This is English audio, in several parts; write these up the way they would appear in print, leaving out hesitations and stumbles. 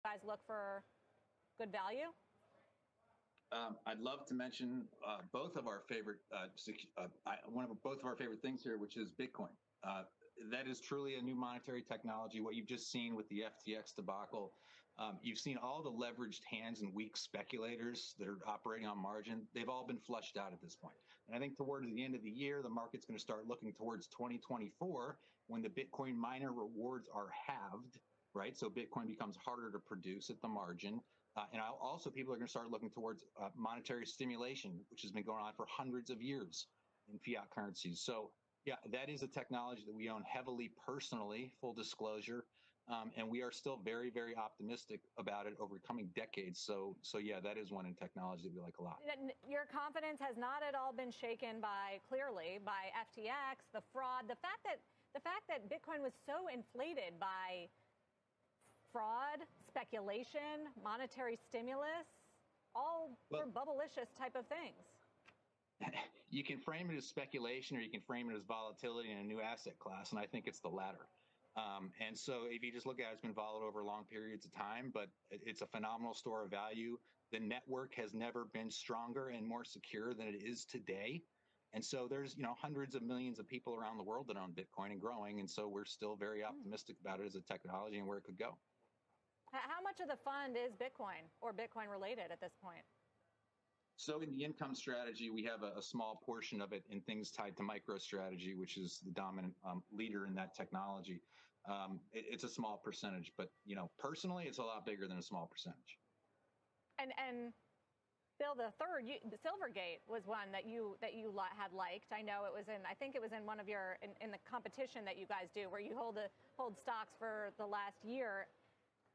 guys look for good value? I'd love to mention both of our favorite both of our favorite things here, which is Bitcoin. That is truly a new monetary technology. What you've just seen with the FTX debacle, you've seen all the leveraged hands and weak speculators that are operating on margin. They've all been flushed out at this point. And I think towards the end of the year, the market's going to start looking towards 2024 when the Bitcoin miner rewards are halved, right? So Bitcoin becomes harder to produce at the margin. And also people are going to start looking towards monetary stimulation, which has been going on for hundreds of years in fiat currencies. So yeah, that is a technology that we own heavily personally, full disclosure. And we are still very, very optimistic about it over coming decades. So yeah, that is one in technology that we like a lot. Your confidence has not at all been shaken clearly by FTX, the fraud, the fact that Bitcoin was so inflated by fraud, speculation, monetary stimulus, all for bubblicious type of things. You can frame it as speculation or you can frame it as volatility in a new asset class, and I think it's the latter. And so if you just look at it, it's been volatile over long periods of time, but it's a phenomenal store of value. The network has never been stronger and more secure than it is today. And so there's, hundreds of millions of people around the world that own Bitcoin and growing. And so we're still very optimistic about it as a technology and where it could go. How much of the fund is Bitcoin or Bitcoin related at this point? So in the income strategy, we have a small portion of it in things tied to MicroStrategy, which is the dominant leader in that technology. It's a small percentage, but personally, it's a lot bigger than a small percentage. And Bill, the Silvergate was one that you had liked. I know I think it was in one of in the competition that you guys do, where you hold stocks for the last year.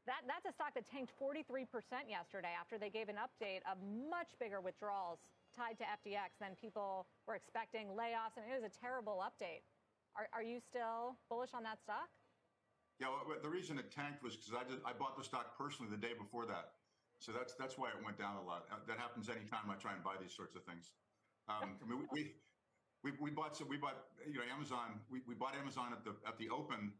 That's a stock that tanked 43% yesterday after they gave an update of much bigger withdrawals tied to FTX than people were expecting, layoffs. I mean, it was a terrible update. Are you still bullish on that stock? Yeah, well, the reason it tanked was because I bought the stock personally the day before that. So that's why it went down a lot. That happens anytime I try and buy these sorts of things. I mean, we bought Amazon. We bought Amazon at the open.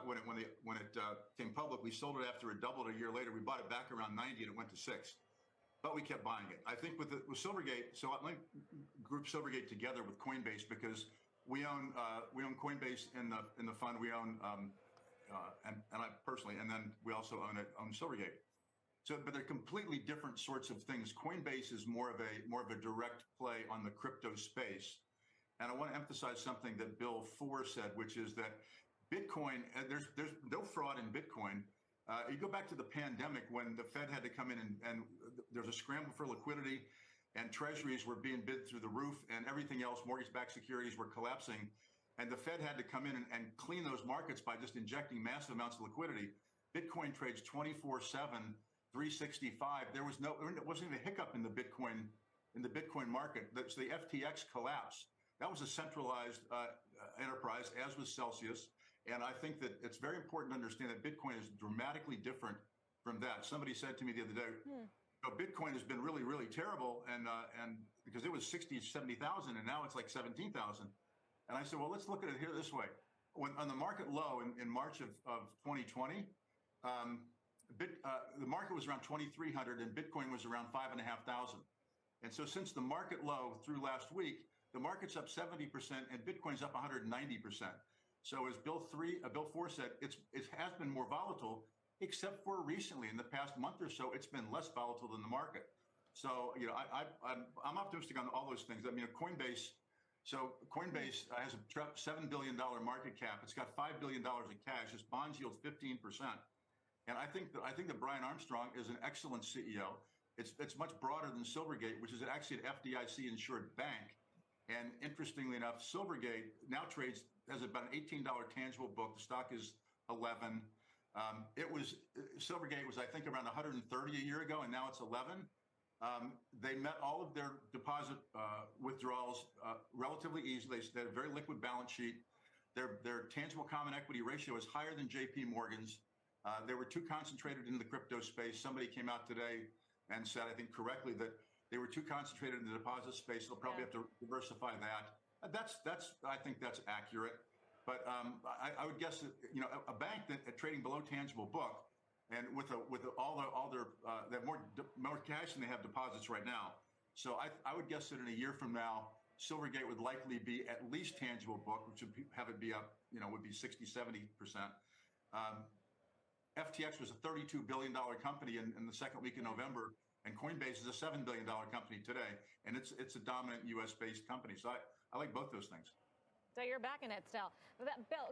When it came public, we sold it after it doubled a year later. We bought it back around 90 and it went to 6, but we kept buying it. I think with Silvergate, so I group Silvergate together with Coinbase because we own Coinbase in the fund. We own and I personally, and then we also own Silvergate. So, but they're completely different sorts of things. Coinbase is more of a direct play on the crypto space, and I want to emphasize something that Bill Four said, which is that Bitcoin, there's no fraud in Bitcoin. You go back to the pandemic when the Fed had to come in and there's a scramble for liquidity and treasuries were being bid through the roof and everything else, mortgage-backed securities were collapsing. And the Fed had to come in and clean those markets by just injecting massive amounts of liquidity. Bitcoin trades 24/7, 365. There wasn't even a hiccup in the Bitcoin market. So the FTX collapse, that was a centralized enterprise, as was Celsius. And I think that it's very important to understand that Bitcoin is dramatically different from that. Somebody said to me the other day, Bitcoin has been really, really terrible, and because it was 60, 70,000, and now it's like 17,000. And I said, well, let's look at it here this way. On the market low in March of 2020, the market was around 2,300 and Bitcoin was around 5,500. And so since the market low through last week, the market's up 70% and Bitcoin's up 190%. So as Bill Four said, it has been more volatile, except for recently in the past month or so, it's been less volatile than the market. So, I'm optimistic on all those things. I mean, Coinbase has a $7 billion market cap. It's got $5 billion in cash. Its bonds yield 15%. And I think that Brian Armstrong is an excellent CEO. It's much broader than Silvergate, which is actually an FDIC insured bank. And interestingly enough, Silvergate now has about an $18 tangible book. The stock is 11. Silvergate was, I think, around 130 a year ago, and now it's 11. They met all of their deposit withdrawals relatively easily. They had a very liquid balance sheet. Their tangible common equity ratio is higher than JP Morgan's. They were too concentrated in the crypto space. Somebody came out today and said, I think correctly, that they were too concentrated in the deposit space. They'll probably have to diversify that. I think that's accurate. But I would guess that a bank that trading below tangible book, and with all their they have more cash than they have deposits right now. So I would guess that in a year from now, Silvergate would likely be at least tangible book, which would have it be up, would be 60, 70%. FTX was a $32 billion company in the second week of November, and Coinbase is a $7 billion company today, and it's a dominant U.S. based company. So I like both those things. So you're backing it still. Bill,